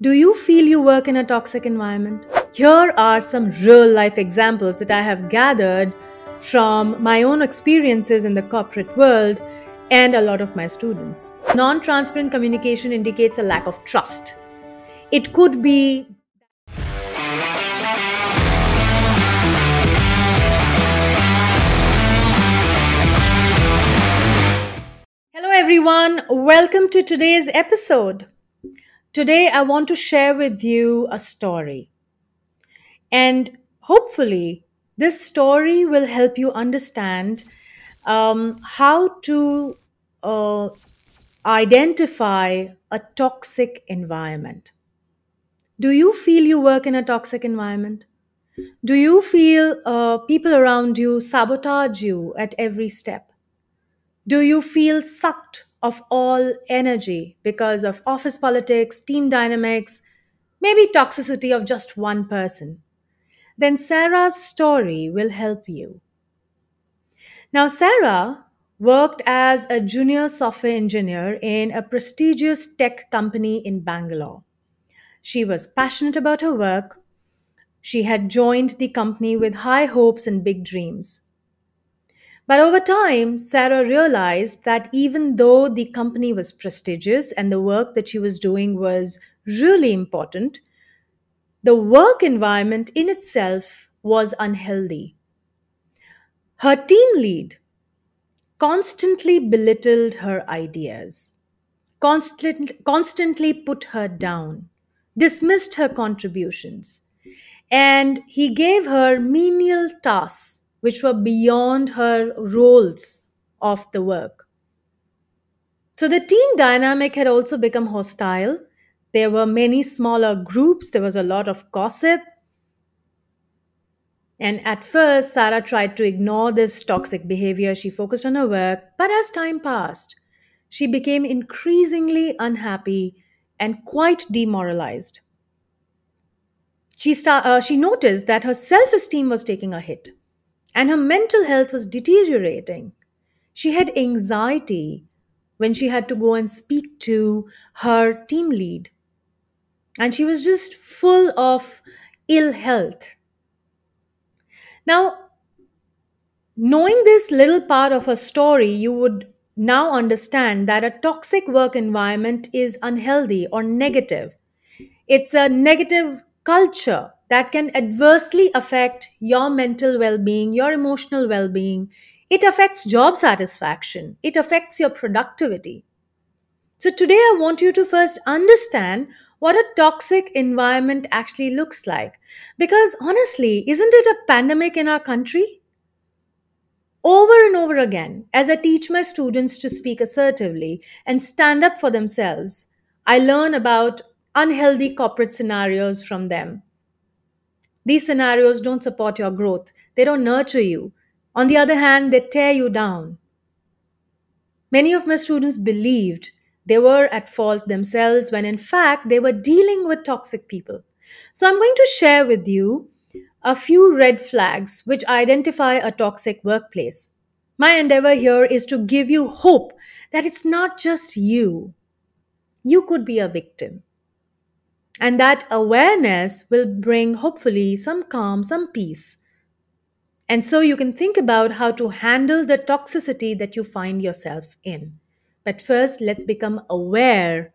Do you feel you work in a toxic environment? Here are some real life examples that I have gathered from my own experiences in the corporate world and a lot of my students. Non transparent communication indicates a lack of trust. It could be. Hello, everyone. Welcome to today's episode. Today, I want to share with you a story. And hopefully, this story will help you understand how to uh, identify a toxic environment. Do you feel you work in a toxic environment? Do you feel people around you sabotage you at every step? Do you feel sucked of all energy because of office politics, team dynamics, maybe toxicity of just one person? Then Sarah's story will help you. Now, Sarah worked as a junior software engineer in a prestigious tech company in Bangalore. She was passionate about her work. She had joined the company with high hopes and big dreams. But over time, Sarah realized that even though the company was prestigious and the work that she was doing was really important, the work environment in itself was unhealthy. Her team lead constantly belittled her ideas, constantly put her down, dismissed her contributions, and he gave her menial tasks which were beyond her roles of the work. So the team dynamic had also become hostile. There were many smaller groups, there was a lot of gossip. And at first, Sarah tried to ignore this toxic behavior. She focused on her work, but as time passed, she became increasingly unhappy and quite demoralized. She noticed that her self esteem was taking a hit and her mental health was deteriorating. She had anxiety when she had to go and speak to her team lead, and she was just full of ill health. Now, knowing this little part of her story, you would now understand that a toxic work environment is unhealthy or negative. It's a negative culture that can adversely affect your mental well being, your emotional well being. It affects job satisfaction, it affects your productivity. So, today I want you to first understand what a toxic environment actually looks like. Because honestly, isn't it a pandemic in our country? Over and over again, as I teach my students to speak assertively and stand up for themselves, I learn about unhealthy corporate scenarios from them. These scenarios don't support your growth, they don't nurture you. On the other hand, they tear you down. Many of my students believed they were at fault themselves when in fact they were dealing with toxic people. So I'm going to share with you a few red flags which identify a toxic workplace. My endeavor here is to give you hope that it's not just you. You could be a victim. And that awareness will bring, hopefully, some calm, some peace. And so you can think about how to handle the toxicity that you find yourself in. But first, let's become aware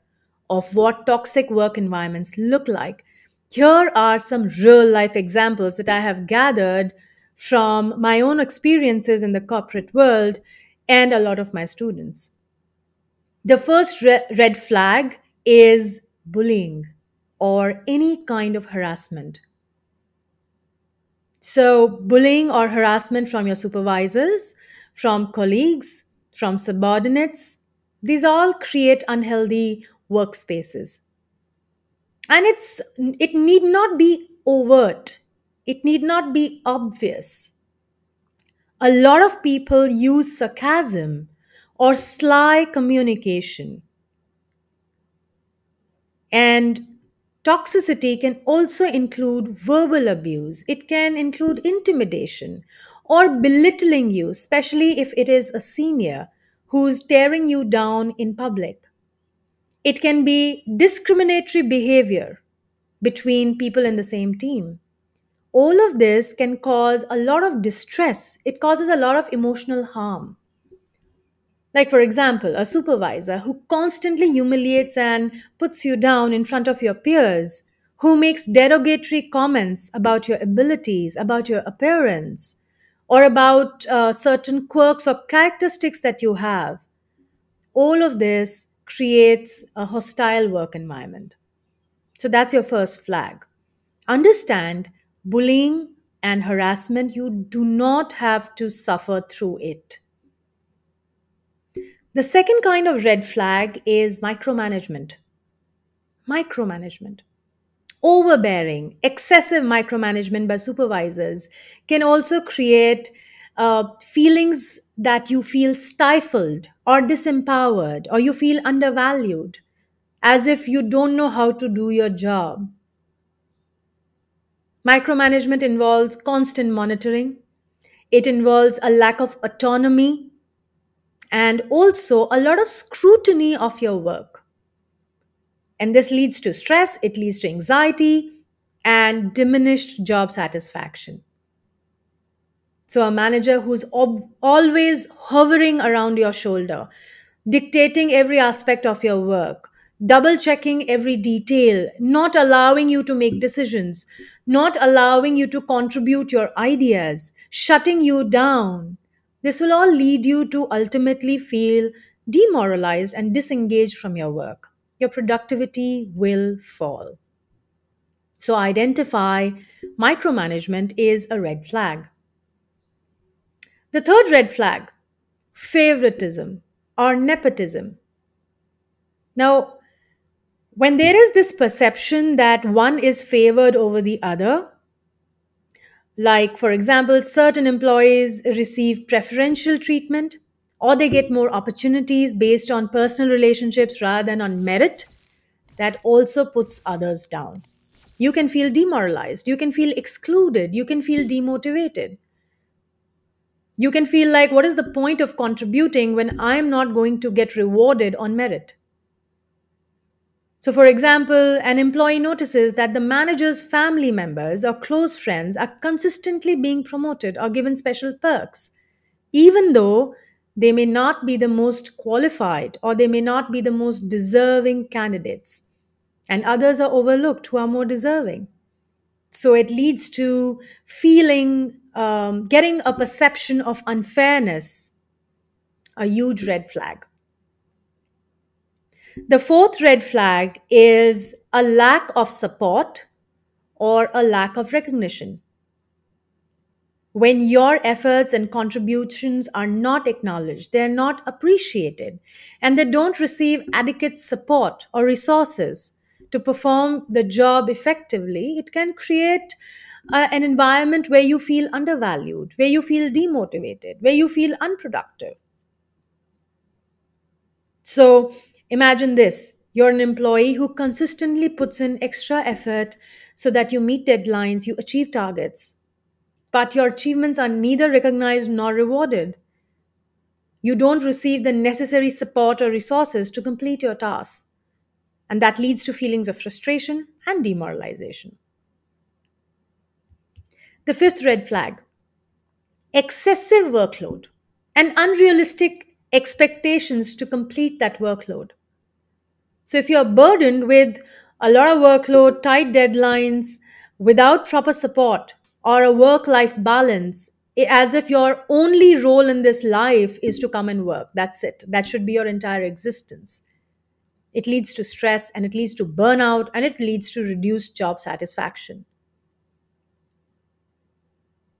of what toxic work environments look like. Here are some real life examples that I have gathered from my own experiences in the corporate world and a lot of my students. The first red flag is bullying or any kind of harassment. So, bullying or harassment from your supervisors, from colleagues, from subordinates, these all create unhealthy workspaces. And it need not be overt. It need not be obvious. A lot of people use sarcasm or sly communication. And toxicity can also include verbal abuse, it can include intimidation or belittling you, especially if it is a senior who's tearing you down in public. It can be discriminatory behavior between people in the same team. All of this can cause a lot of distress. It causes a lot of emotional harm. Like, for example, a supervisor who constantly humiliates and puts you down in front of your peers, who makes derogatory comments about your abilities, about your appearance, or about certain quirks or characteristics that you have. All of this creates a hostile work environment. So that's your first flag. Understand bullying and harassment, you do not have to suffer through it. The second kind of red flag is micromanagement. Micromanagement. Overbearing, excessive micromanagement by supervisors can also create feelings that you feel stifled or disempowered or you feel undervalued, as if you don't know how to do your job. Micromanagement involves constant monitoring, it involves a lack of autonomy, and also a lot of scrutiny of your work. And this leads to stress, it leads to anxiety, and diminished job satisfaction. So, a manager who's always hovering around your shoulder, dictating every aspect of your work, double checking every detail, not allowing you to make decisions, not allowing you to contribute your ideas, shutting you down. This will all lead you to ultimately feel demoralized and disengaged from your work. Your productivity will fall. So, identify micromanagement is a red flag. The third red flag, favoritism or nepotism. Now, when there is this perception that one is favored over the other, like for example, certain employees receive preferential treatment or they get more opportunities based on personal relationships rather than on merit, that also puts others down. You can feel demoralized, you can feel excluded, you can feel demotivated. You can feel like, what is the point of contributing when I'm not going to get rewarded on merit? So, for example, an employee notices that the manager's family members or close friends are consistently being promoted or given special perks, even though they may not be the most qualified or they may not be the most deserving candidates, and others are overlooked who are more deserving. So it leads to getting a perception of unfairness, a huge red flag. The fourth red flag is a lack of support or a lack of recognition. When your efforts and contributions are not acknowledged, they're not appreciated, and they don't receive adequate support or resources to perform the job effectively, it can create an environment where you feel undervalued, where you feel demotivated, where you feel unproductive. So imagine this, you're an employee who consistently puts in extra effort so that you meet deadlines, you achieve targets, but your achievements are neither recognized nor rewarded. You don't receive the necessary support or resources to complete your tasks. And that leads to feelings of frustration and demoralization. The fifth red flag, excessive workload and unrealistic expectations to complete that workload. So, if you're burdened with a lot of workload, tight deadlines, without proper support or a work life balance, as if your only role in this life is to come and work, that's it. That should be your entire existence. It leads to stress and it leads to burnout and it leads to reduced job satisfaction.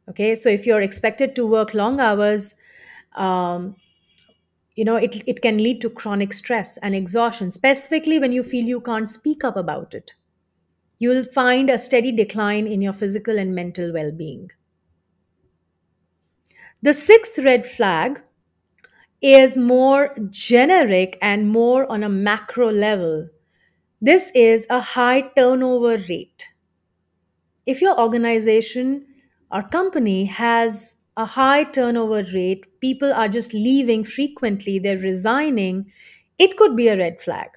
Okay, so if you're expected to work long hours, um, it can lead to chronic stress and exhaustion, specifically when you feel you can't speak up about it. You'll find a steady decline in your physical and mental well being. The sixth red flag is more generic and more on a macro level. This is a high turnover rate. If your organization or company has a high turnover rate, people are just leaving frequently, they're resigning, it could be a red flag.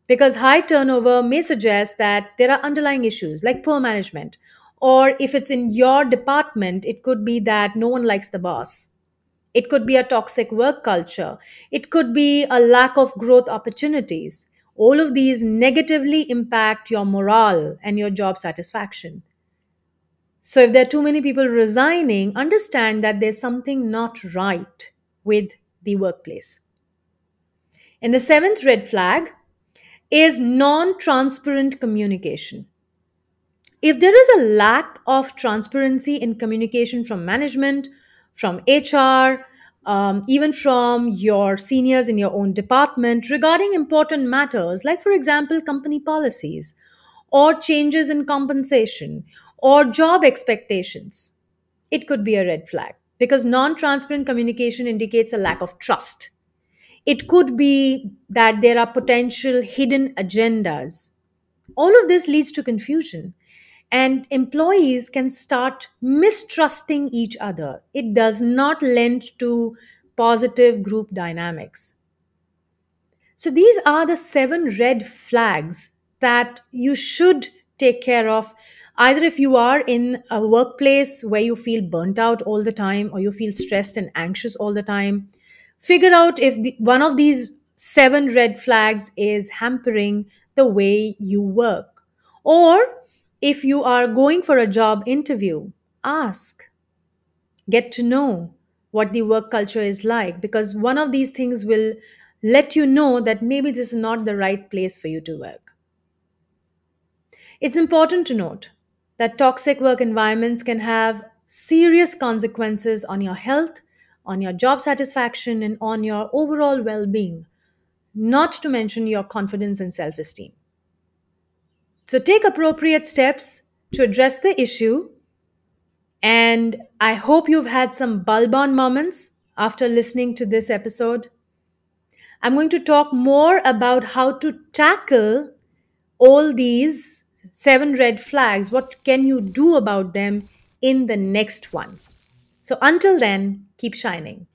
because high turnover may suggest that there are underlying issues like poor management. Or if it's in your department, it could be that no one likes the boss. It could be a toxic work culture. It could be a lack of growth opportunities. All of these negatively impact your morale and your job satisfaction. So, if there are too many people resigning, understand that there's something not right with the workplace. And the seventh red flag is non transparent communication. If there is a lack of transparency in communication from management, from HR, even from your seniors in your own department regarding important matters, like, for example, company policies or changes in compensation or job expectations, it could be a red flag because non transparent communication indicates a lack of trust. It could be that there are potential hidden agendas. All of this leads to confusion, and employees can start mistrusting each other. It does not lend to positive group dynamics. So, these are the seven red flags that you should take care of. Either if you are in a workplace where you feel burnt out all the time or you feel stressed and anxious all the time, figure out if one of these seven red flags is hampering the way you work. Or if you are going for a job interview, ask, get to know what the work culture is like, because one of these things will let you know that maybe this is not the right place for you to work. It's important to note that toxic work environments can have serious consequences on your health, on your job satisfaction, and on your overall well being, not to mention your confidence and self esteem. So take appropriate steps to address the issue. And I hope you've had some bulb on moments after listening to this episode. I'm going to talk more about how to tackle all these seven red flags. What can you do about them in the next one? So until then, keep shining.